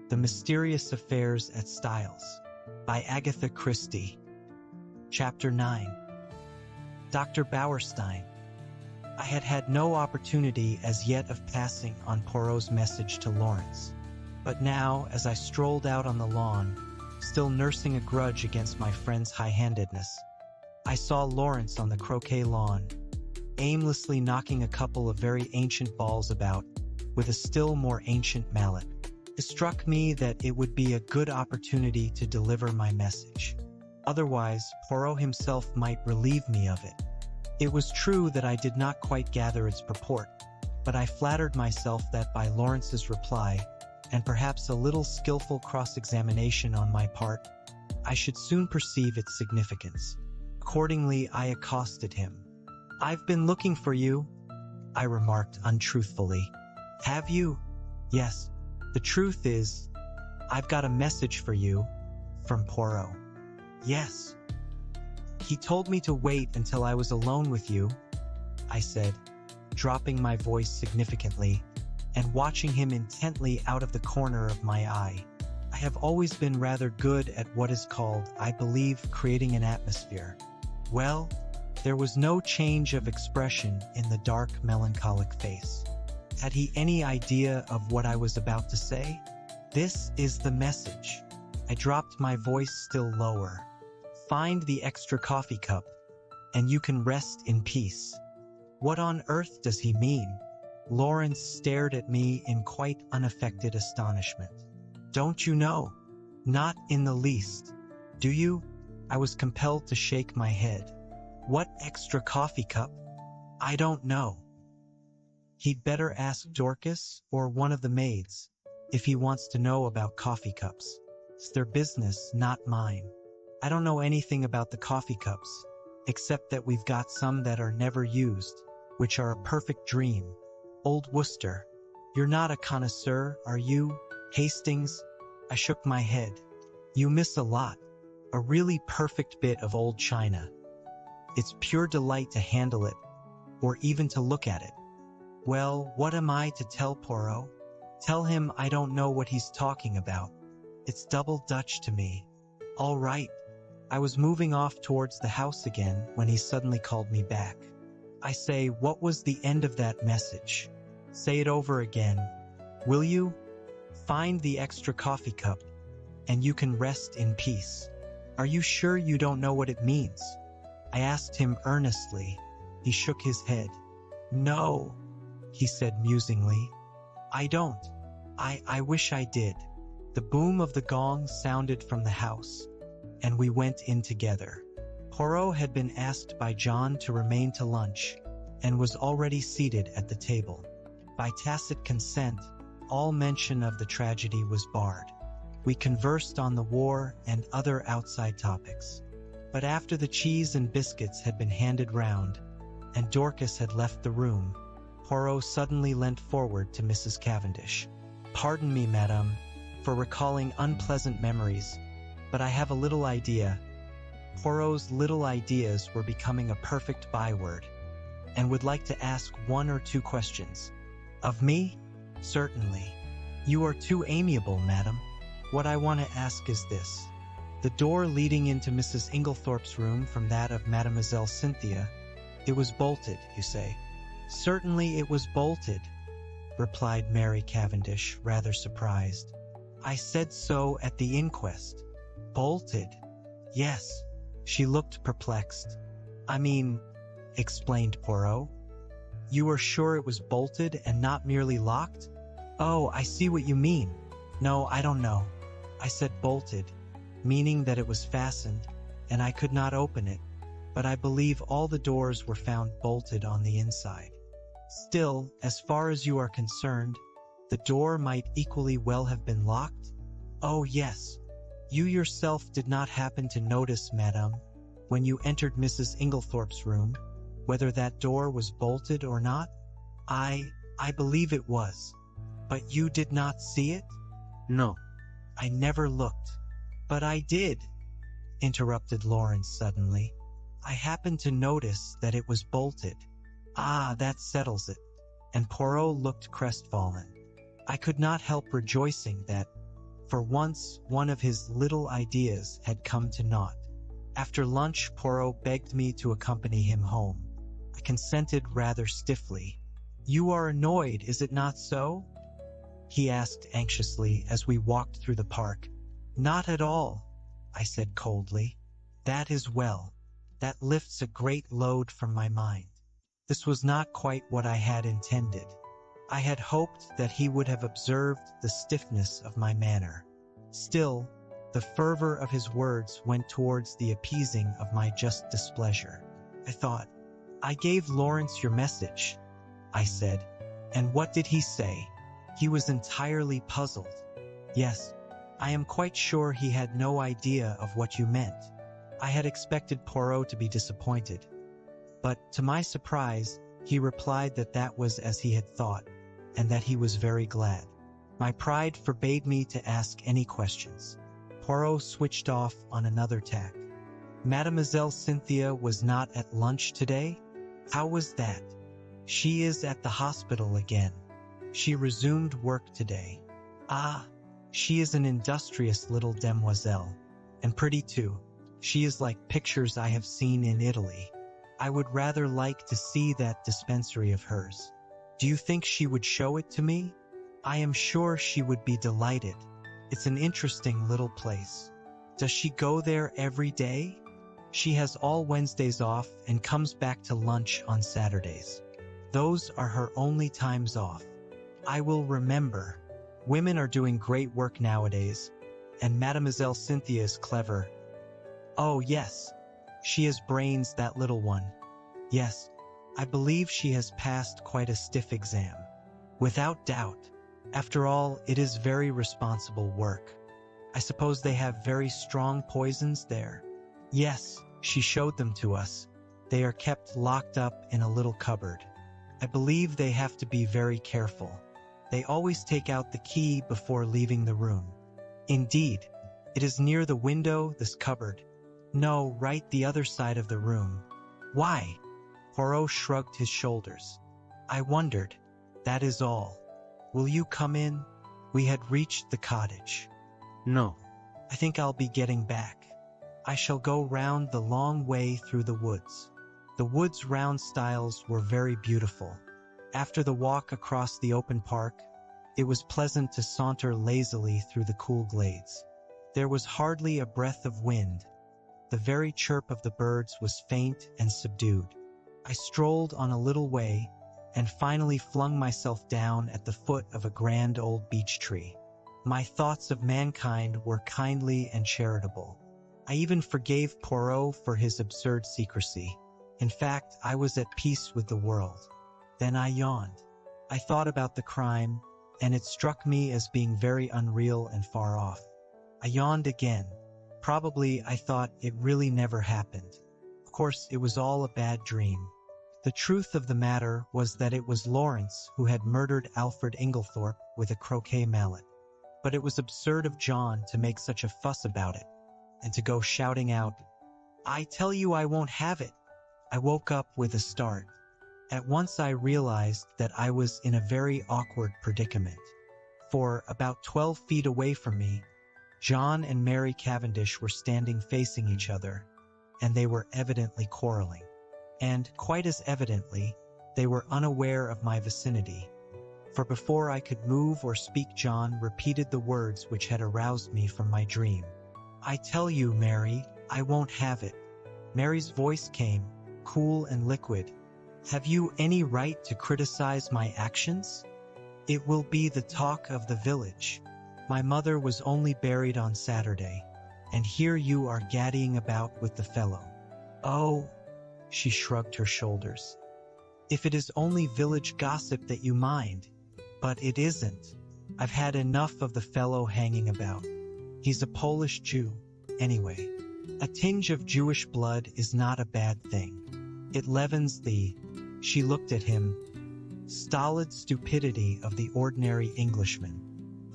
The Mysterious Affairs at Styles by Agatha Christie. Chapter 9. Dr. Bauerstein. I had had no opportunity as yet of passing on Poirot's message to Lawrence. But now, as I strolled out on the lawn, still nursing a grudge against my friend's high-handedness, I saw Lawrence on the croquet lawn, aimlessly knocking a couple of very ancient balls about with a still more ancient mallet. It struck me that it would be a good opportunity to deliver my message. Otherwise, Poirot himself might relieve me of it. It was true that I did not quite gather its purport, but I flattered myself that by Lawrence's reply, and perhaps a little skillful cross-examination on my part, I should soon perceive its significance. Accordingly, I accosted him. "I've been looking for you," I remarked untruthfully. "Have you?" "Yes. The truth is, I've got a message for you from Poirot." "Yes." "He told me to wait until I was alone with you," I said, dropping my voice significantly and watching him intently out of the corner of my eye. I have always been rather good at what is called, I believe, creating an atmosphere. Well, there was no change of expression in the dark, melancholic face. Had he any idea of what I was about to say? "This is the message." I dropped my voice still lower. "Find the extra coffee cup, and you can rest in peace." What on earth does he mean? Lawrence stared at me in quite unaffected astonishment. "Don't you know?" "Not in the least." "Do you?" I was compelled to shake my head. "What extra coffee cup?" "I don't know." "He'd better ask Dorcas or one of the maids if he wants to know about coffee cups. It's their business, not mine. I don't know anything about the coffee cups, except that we've got some that are never used, which are a perfect dream. Old Worcester. You're not a connoisseur, are you, Hastings?" I shook my head. "You miss a lot. A really perfect bit of old china. It's pure delight to handle it, or even to look at it." "Well, what am I to tell Poirot?" "Tell him I don't know what he's talking about. It's double Dutch to me." "All right." I was moving off towards the house again when he suddenly called me back. "I say, what was the end of that message? Say it over again, will you?" "Find the extra coffee cup, and you can rest in peace." "Are you sure you don't know what it means?" I asked him earnestly. He shook his head. "No," he said musingly. "I don't. I wish I did." The boom of the gong sounded from the house, and we went in together. Poirot had been asked by John to remain to lunch, and was already seated at the table. By tacit consent, all mention of the tragedy was barred. We conversed on the war and other outside topics. But after the cheese and biscuits had been handed round, and Dorcas had left the room, Poirot suddenly leant forward to Mrs. Cavendish. "Pardon me, madame, for recalling unpleasant memories, but I have a little idea." Poirot's little ideas were becoming a perfect byword, and would like to ask one or two questions. "Of me?" "Certainly." "You are too amiable, madame. What I want to ask is this. The door leading into Mrs. Inglethorpe's room from that of Mademoiselle Cynthia, it was bolted, you say?" "Certainly it was bolted," replied Mary Cavendish, rather surprised. "I said so at the inquest." "Bolted?" "Yes." She looked perplexed. "I mean," explained Poirot, "you are sure it was bolted and not merely locked?" "Oh, I see what you mean. No, I don't know. I said bolted, meaning that it was fastened, and I could not open it, but I believe all the doors were found bolted on the inside. Still, as far as you are concerned, the door might equally well have been locked?" "Oh, yes." "You yourself did not happen to notice, madame, when you entered Mrs. Inglethorpe's room, whether that door was bolted or not?" I believe it was." "But you did not see it?" "No. I never looked." "But I did," interrupted Lawrence suddenly. "I happened to notice that it was bolted." "Ah, that settles it." And Poirot looked crestfallen. I could not help rejoicing that, For once, one of his little ideas had come to naught. After lunch, Poirot begged me to accompany him home. I consented rather stiffly. "You are annoyed, is it not so?" he asked anxiously as we walked through the park. "Not at all," I said coldly. "That is well. That lifts a great load from my mind." This was not quite what I had intended. I had hoped that he would have observed the stiffness of my manner. Still, the fervor of his words went towards the appeasing of my just displeasure. I thought, "I gave Lawrence your message," I said. "And what did he say?" He was entirely puzzled. "Yes, I am quite sure he had no idea of what you meant." I had expected Poirot to be disappointed, but to my surprise, he replied that that was as he had thought, and that he was very glad. My pride forbade me to ask any questions. Poirot switched off on another tack. "Mademoiselle Cynthia was not at lunch today? How was that?" "She is at the hospital again. She resumed work today." "Ah, she is an industrious little demoiselle, and pretty too. She is like pictures I have seen in Italy. I would rather like to see that dispensary of hers. Do you think she would show it to me?" "I am sure she would be delighted. It's an interesting little place." "Does she go there every day?" "She has all Wednesdays off and comes back to lunch on Saturdays. Those are her only times off." "I will remember. Women are doing great work nowadays, and Mademoiselle Cynthia is clever." "Oh yes, she has brains, that little one." "Yes, I believe she has passed quite a stiff exam." "Without doubt. After all, it is very responsible work." "I suppose they have very strong poisons there?" "Yes, she showed them to us. They are kept locked up in a little cupboard. I believe they have to be very careful. They always take out the key before leaving the room." "Indeed. It is near the window, this cupboard?" "No, right the other side of the room." "Why?" Poirot shrugged his shoulders. "I wondered. That is all. Will you come in?" We had reached the cottage. "No. I think I'll be getting back. I shall go round the long way through the woods." The woods round Styles were very beautiful. After the walk across the open park, it was pleasant to saunter lazily through the cool glades. There was hardly a breath of wind. The very chirp of the birds was faint and subdued. I strolled on a little way, and finally flung myself down at the foot of a grand old beech tree. My thoughts of mankind were kindly and charitable. I even forgave Poirot for his absurd secrecy. In fact, I was at peace with the world. Then I yawned. I thought about the crime, and it struck me as being very unreal and far off. I yawned again. Probably I thought it really never happened. Of course, it was all a bad dream. The truth of the matter was that it was Lawrence who had murdered Alfred Inglethorpe with a croquet mallet. But it was absurd of John to make such a fuss about it, and to go shouting out, "I tell you I won't have it." I woke up with a start. At once I realized that I was in a very awkward predicament. For, about 12 feet away from me, John and Mary Cavendish were standing facing each other, and they were evidently quarreling. And, quite as evidently, they were unaware of my vicinity. For before I could move or speak, John repeated the words which had aroused me from my dream. "I tell you, Mary, I won't have it." Mary's voice came, cool and liquid. "Have you any right to criticize my actions? It will be the talk of the village. My mother was only buried on Saturday, and here you are gaddying about with the fellow." "Oh," she shrugged her shoulders. "If it is only village gossip that you mind. But it isn't. I've had enough of the fellow hanging about. He's a Polish Jew, anyway. A tinge of Jewish blood is not a bad thing. It leavens the," she looked at him, "stolid stupidity of the ordinary Englishman."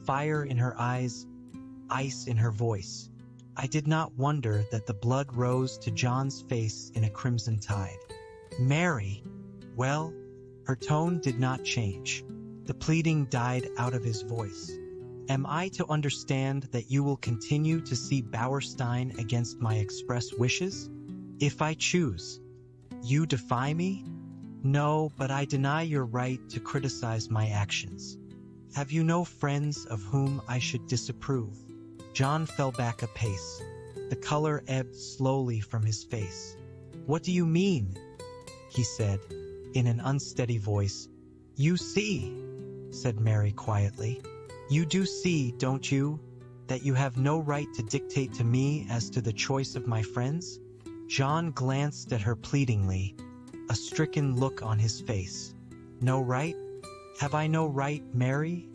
Fire in her eyes, ice in her voice. I did not wonder that the blood rose to John's face in a crimson tide. "Mary!" "Well?" Her tone did not change. The pleading died out of his voice. Am I to understand that you will continue to see Bauerstein against my express wishes? If I choose, you defy me? No, but I deny your right to criticize my actions. Have you no friends of whom I should disapprove? John fell back a pace. The color ebbed slowly from his face. What do you mean? He said, in an unsteady voice. You see, said Mary quietly. You do see, don't you, that you have no right to dictate to me as to the choice of my friends? John glanced at her pleadingly, a stricken look on his face. No right? Have I no right, Mary?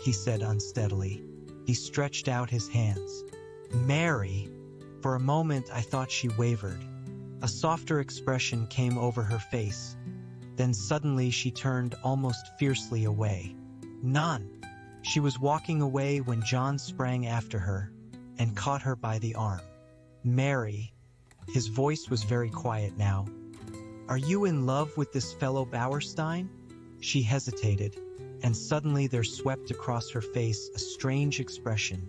He said unsteadily. He stretched out his hands. Mary! For a moment I thought she wavered. A softer expression came over her face. Then suddenly she turned almost fiercely away. None! She was walking away when John sprang after her and caught her by the arm. Mary, his voice was very quiet now. Are you in love with this fellow Bauerstein? She hesitated, and suddenly there swept across her face a strange expression,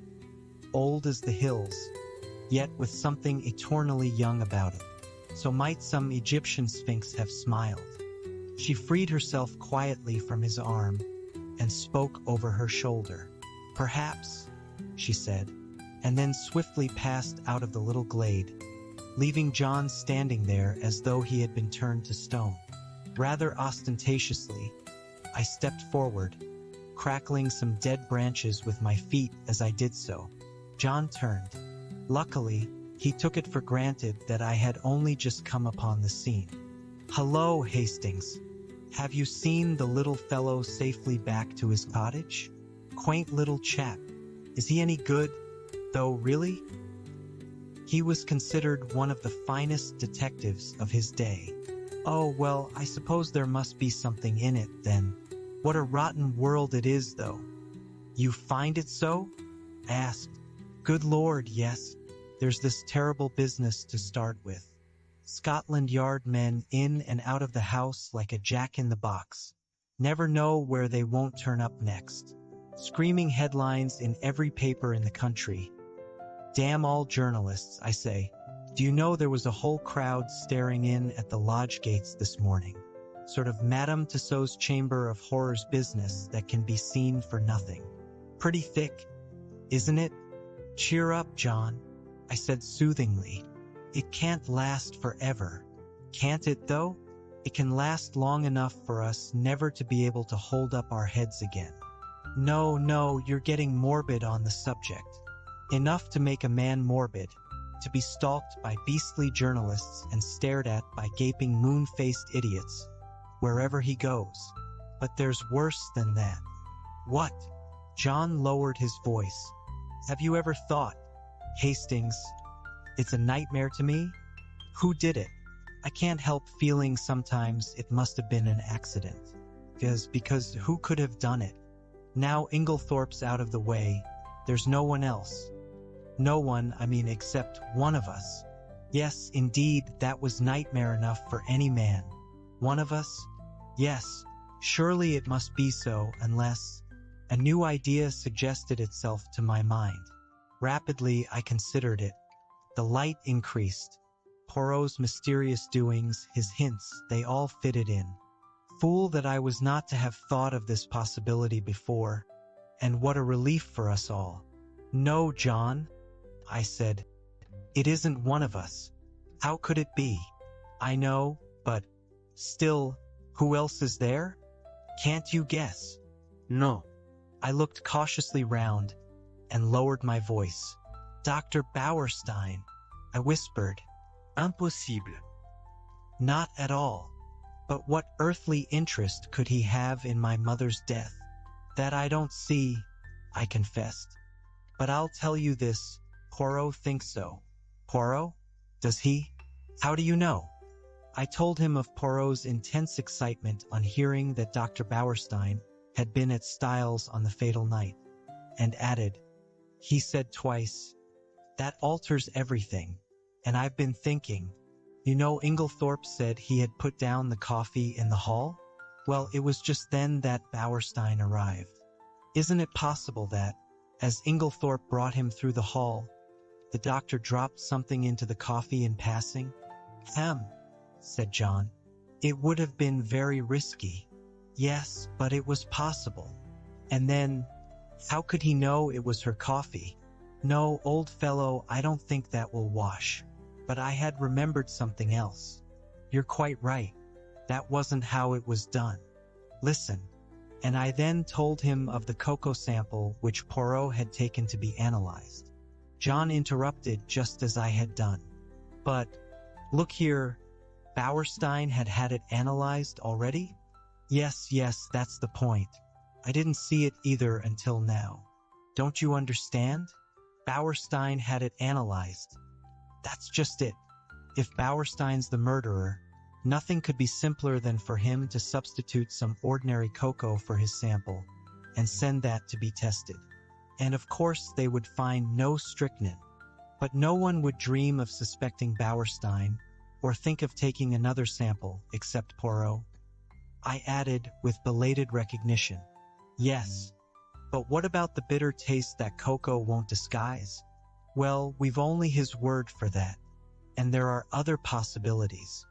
old as the hills, yet with something eternally young about it. So might some Egyptian sphinx have smiled. She freed herself quietly from his arm and spoke over her shoulder. Perhaps, she said, and then swiftly passed out of the little glade, leaving John standing there as though he had been turned to stone. Rather ostentatiously, I stepped forward, crackling some dead branches with my feet as I did so. John turned. Luckily, he took it for granted that I had only just come upon the scene. Hello, Hastings. Have you seen the little fellow safely back to his cottage? Quaint little chap. Is he any good, though, really? He was considered one of the finest detectives of his day. Oh, well, I suppose there must be something in it, then. What a rotten world it is, though. You find it so? I asked. Good Lord, yes. There's this terrible business to start with. Scotland Yard men in and out of the house like a jack-in-the-box. Never know where they won't turn up next. Screaming headlines in every paper in the country. Damn all journalists, I say. Do you know there was a whole crowd staring in at the lodge gates this morning? Sort of Madame Tussauds Chamber of Horrors business that can be seen for nothing. Pretty thick, isn't it? Cheer up, John, I said soothingly. It can't last forever. Can't it, though? It can last long enough for us never to be able to hold up our heads again. No, you're getting morbid on the subject. Enough to make a man morbid, to be stalked by beastly journalists and stared at by gaping moon-faced idiots wherever he goes. But there's worse than that. What? John lowered his voice. Have you ever thought, Hastings, it's a nightmare to me? Who did it? I can't help feeling sometimes it must have been an accident. Because who could have done it? Now Inglethorpe's out of the way, there's no one else. No one, except one of us. Yes, indeed, that was nightmare enough for any man. One of us? Yes, surely it must be so, unless... A new idea suggested itself to my mind. Rapidly, I considered it. The light increased. Poirot's mysterious doings, his hints, they all fitted in. Fool that I was not to have thought of this possibility before, and what a relief for us all. No, John, I said. It isn't one of us. How could it be? I know, but still, who else is there? Can't you guess? No. I looked cautiously round and lowered my voice. Dr. Bauerstein, I whispered. Impossible. Not at all. But what earthly interest could he have in my mother's death? That I don't see, I confessed. But I'll tell you this, Poirot thinks so. Poirot? Does he? How do you know? I told him of Poirot's intense excitement on hearing that Dr. Bauerstein had been at Styles on the fatal night, and added, he said twice, that alters everything, and I've been thinking, you know Inglethorpe said he had put down the coffee in the hall? Well, it was just then that Bauerstein arrived. Isn't it possible that, as Inglethorpe brought him through the hall, the doctor dropped something into the coffee in passing? Hem, said John. It would have been very risky. Yes, but it was possible. And then, how could he know it was her coffee? No, old fellow, I don't think that will wash. But I had remembered something else. You're quite right. That wasn't how it was done. Listen. And I then told him of the cocoa sample which Poirot had taken to be analyzed. John interrupted just as I had done. But, look here, Bauerstein had had it analyzed already? Yes, that's the point. I didn't see it either until now. Don't you understand? Bauerstein had it analyzed. That's just it. If Bauerstein's the murderer, nothing could be simpler than for him to substitute some ordinary cocoa for his sample and send that to be tested. And of course they would find no strychnine. But no one would dream of suspecting Bauerstein or think of taking another sample except Poirot. I added with belated recognition. Yes, but what about the bitter taste that cocoa won't disguise? Well, we've only his word for that, and there are other possibilities.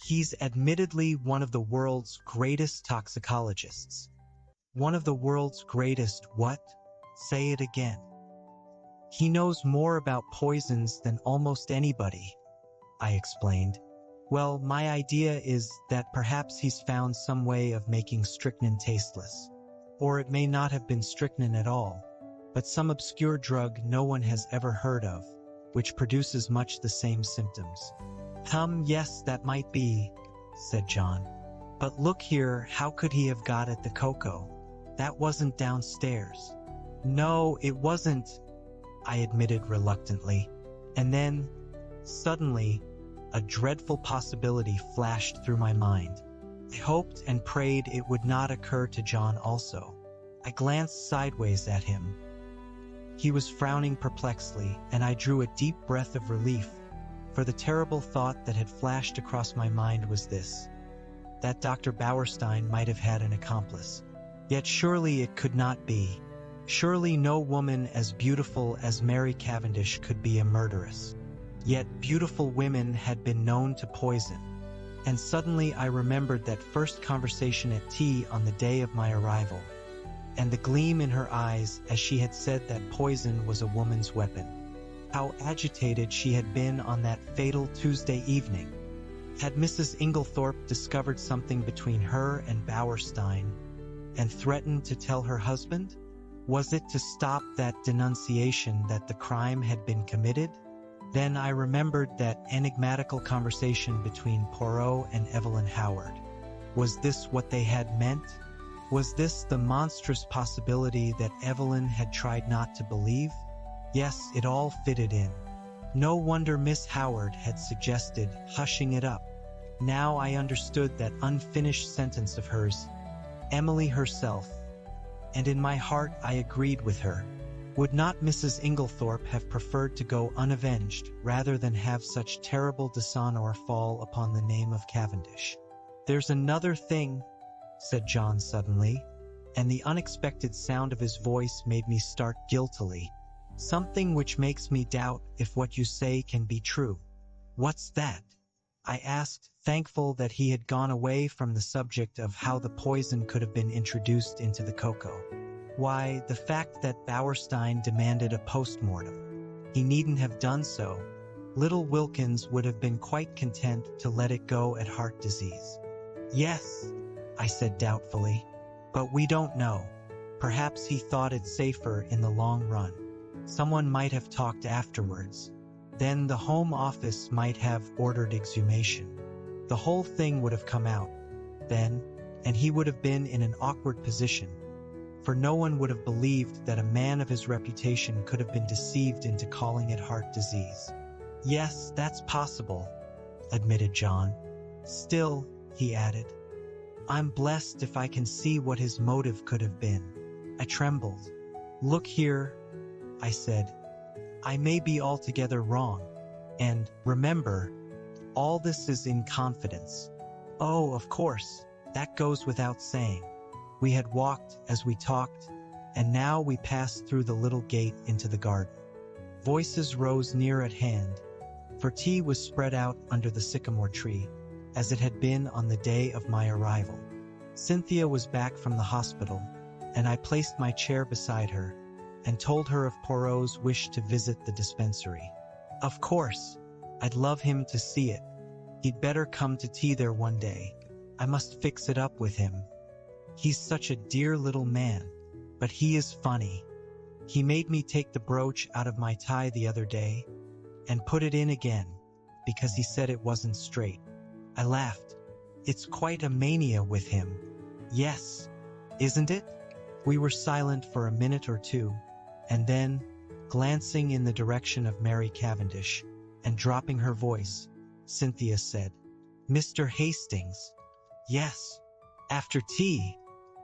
He's admittedly one of the world's greatest toxicologists. One of the world's greatest what? Say it again. He knows more about poisons than almost anybody, I explained. Well, my idea is that perhaps he's found some way of making strychnine tasteless. Or it may not have been strychnine at all, but some obscure drug no one has ever heard of, which produces much the same symptoms. Yes, that might be, said John. But look here, how could he have got at the cocoa? That wasn't downstairs. No, it wasn't, I admitted reluctantly. And then, suddenly, a dreadful possibility flashed through my mind. I hoped and prayed it would not occur to John also. I glanced sideways at him. He was frowning perplexedly, and I drew a deep breath of relief, for the terrible thought that had flashed across my mind was this: that Dr. Bauerstein might have had an accomplice. Yet surely it could not be. Surely no woman as beautiful as Mary Cavendish could be a murderess. Yet beautiful women had been known to poison. And suddenly I remembered that first conversation at tea on the day of my arrival, and the gleam in her eyes as she had said that poison was a woman's weapon. How agitated she had been on that fatal Tuesday evening. Had Mrs. Inglethorpe discovered something between her and Bauerstein and threatened to tell her husband? Was it to stop that denunciation that the crime had been committed? Then I remembered that enigmatical conversation between Poirot and Evelyn Howard. Was this what they had meant? Was this the monstrous possibility that Evelyn had tried not to believe? Yes, it all fitted in. No wonder Miss Howard had suggested hushing it up. Now I understood that unfinished sentence of hers, Emily herself, and in my heart I agreed with her. Would not Mrs. Inglethorpe have preferred to go unavenged rather than have such terrible dishonor fall upon the name of Cavendish? There's another thing, said John suddenly, and the unexpected sound of his voice made me start guiltily. Something which makes me doubt if what you say can be true. What's that? I asked, thankful that he had gone away from the subject of how the poison could have been introduced into the cocoa. Why, the fact that Bauerstein demanded a post-mortem. He needn't have done so. Little Wilkins would have been quite content to let it go at heart disease. Yes, I said doubtfully, but we don't know. Perhaps he thought it safer in the long run. Someone might have talked afterwards. Then the Home Office might have ordered exhumation. The whole thing would have come out then, and he would have been in an awkward position, for no one would have believed that a man of his reputation could have been deceived into calling it heart disease. Yes, that's possible, admitted John. Still, he added, I'm blessed if I can see what his motive could have been. I trembled. Look here, I said. I may be altogether wrong, and, remember, all this is in confidence. Oh, of course, that goes without saying. We had walked as we talked, and now we passed through the little gate into the garden. Voices rose near at hand, for tea was spread out under the sycamore tree, as it had been on the day of my arrival. Cynthia was back from the hospital, and I placed my chair beside her and told her of Poirot's wish to visit the dispensary. Of course, I'd love him to see it. He'd better come to tea there one day. I must fix it up with him. He's such a dear little man, but he is funny. He made me take the brooch out of my tie the other day and put it in again because he said it wasn't straight. I laughed. It's quite a mania with him. Yes, isn't it? We were silent for a minute or two, and then, glancing in the direction of Mary Cavendish and dropping her voice, Cynthia said, "Mr. Hastings." "Yes, after tea.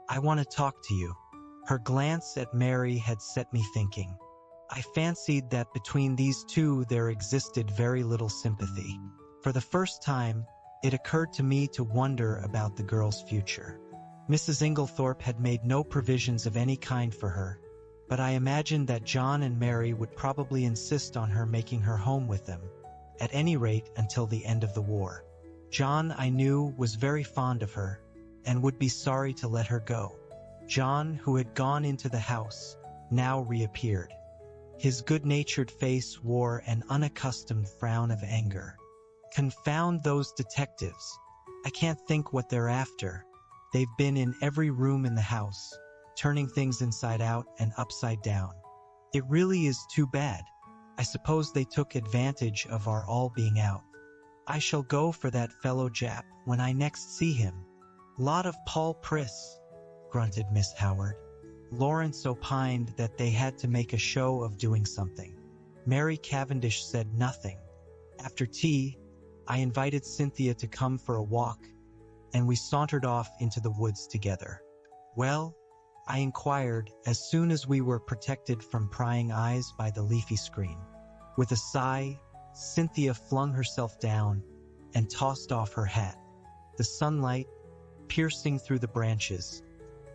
I want to talk to you." Her glance at Mary had set me thinking. I fancied that between these two there existed very little sympathy. For the first time, it occurred to me to wonder about the girl's future. Mrs. Inglethorpe had made no provisions of any kind for her, but I imagined that John and Mary would probably insist on her making her home with them, at any rate until the end of the war. John, I knew, was very fond of her, and would be sorry to let her go. John, who had gone into the house, now reappeared. His good-natured face wore an unaccustomed frown of anger. "Confound those detectives. I can't think what they're after. They've been in every room in the house, turning things inside out and upside down. It really is too bad. I suppose they took advantage of our all being out. I shall go for that fellow Jap when I next see him." "Lot of Paul Priss," grunted Miss Howard. Lawrence opined that they had to make a show of doing something. Mary Cavendish said nothing. After tea, I invited Cynthia to come for a walk, and we sauntered off into the woods together. "Well?" I inquired as soon as we were protected from prying eyes by the leafy screen. With a sigh, Cynthia flung herself down and tossed off her hat. The sunlight, piercing through the branches,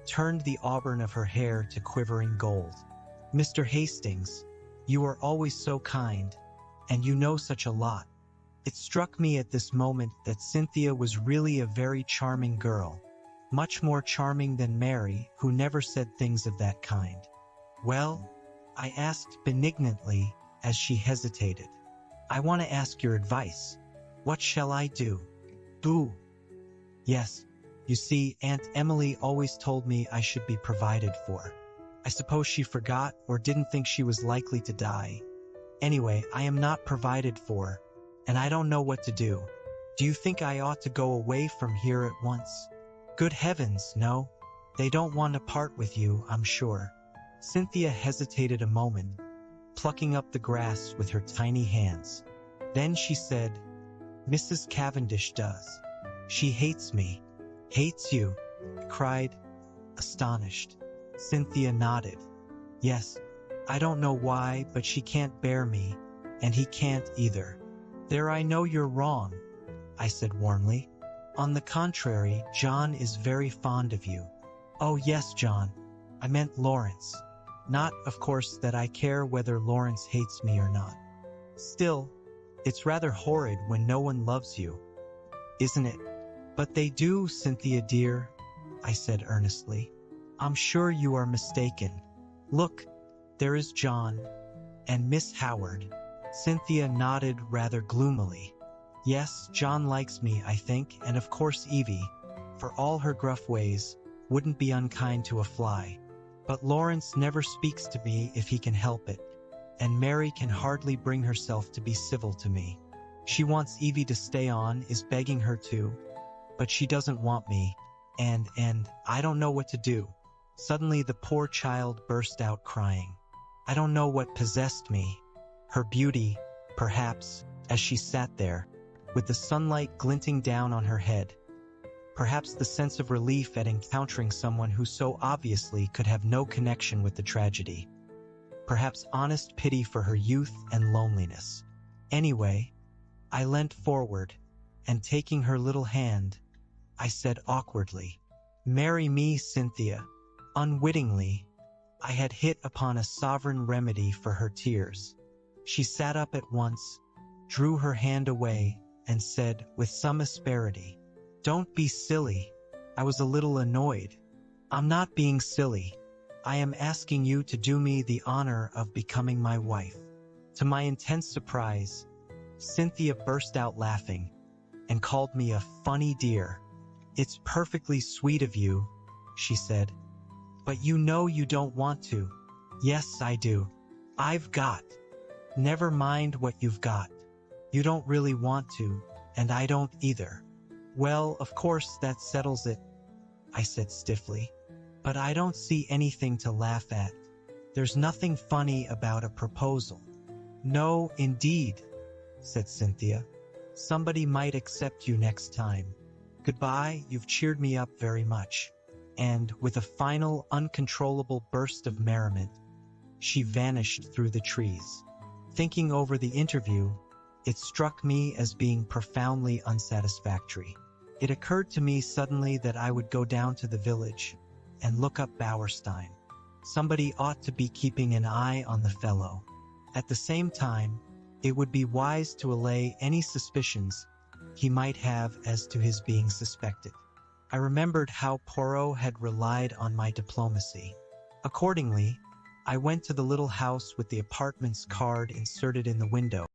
turned the auburn of her hair to quivering gold. "Mr. Hastings, you are always so kind, and you know such a lot." It struck me at this moment that Cynthia was really a very charming girl, much more charming than Mary, who never said things of that kind. "Well?" I asked benignantly as she hesitated. "I want to ask your advice. What shall I do?" "Do?" "Yes. You see, Aunt Emily always told me I should be provided for. I suppose she forgot or didn't think she was likely to die. Anyway, I am not provided for, and I don't know what to do. Do you think I ought to go away from here at once?" "Good heavens, no. They don't want to part with you, I'm sure." Cynthia hesitated a moment, plucking up the grass with her tiny hands. Then she said, "Mrs. Cavendish does. She hates me." "Hates you?" I cried, astonished. Cynthia nodded. "Yes, I don't know why, but she can't bear me, and he can't either." "There, I know you're wrong," I said warmly. "On the contrary, John is very fond of you." "Oh yes, John. I meant Lawrence. Not, of course, that I care whether Lawrence hates me or not. Still, it's rather horrid when no one loves you, isn't it?" "But they do, Cynthia dear," I said earnestly. "I'm sure you are mistaken. Look, there is John, and Miss Howard." Cynthia nodded rather gloomily. "Yes, John likes me, I think, and of course Evie, for all her gruff ways, wouldn't be unkind to a fly. But Lawrence never speaks to me if he can help it, and Mary can hardly bring herself to be civil to me. She wants Evie to stay on, is begging her to, but she doesn't want me, and I don't know what to do." Suddenly the poor child burst out crying. I don't know what possessed me. Her beauty, perhaps, as she sat there, with the sunlight glinting down on her head. Perhaps the sense of relief at encountering someone who so obviously could have no connection with the tragedy. Perhaps honest pity for her youth and loneliness. Anyway, I leant forward, and taking her little hand, I said awkwardly, "Marry me, Cynthia." Unwittingly, I had hit upon a sovereign remedy for her tears. She sat up at once, drew her hand away, and said with some asperity, "Don't be silly." I was a little annoyed. "I'm not being silly. I am asking you to do me the honor of becoming my wife." To my intense surprise, Cynthia burst out laughing and called me a funny dear. "It's perfectly sweet of you," she said, "but you know you don't want to." "Yes, I do. I've got." "Never mind what you've got. You don't really want to, and I don't either." "Well, of course that settles it," I said stiffly. "But I don't see anything to laugh at. There's nothing funny about a proposal." "No, indeed," said Cynthia. "Somebody might accept you next time. Goodbye, you've cheered me up very much." And with a final, uncontrollable burst of merriment, she vanished through the trees. Thinking over the interview, it struck me as being profoundly unsatisfactory. It occurred to me suddenly that I would go down to the village and look up Bauerstein. Somebody ought to be keeping an eye on the fellow. At the same time, it would be wise to allay any suspicions he might have as to his being suspected. I remembered how Poirot had relied on my diplomacy. Accordingly, I went to the little house with the apartment's card inserted in the window.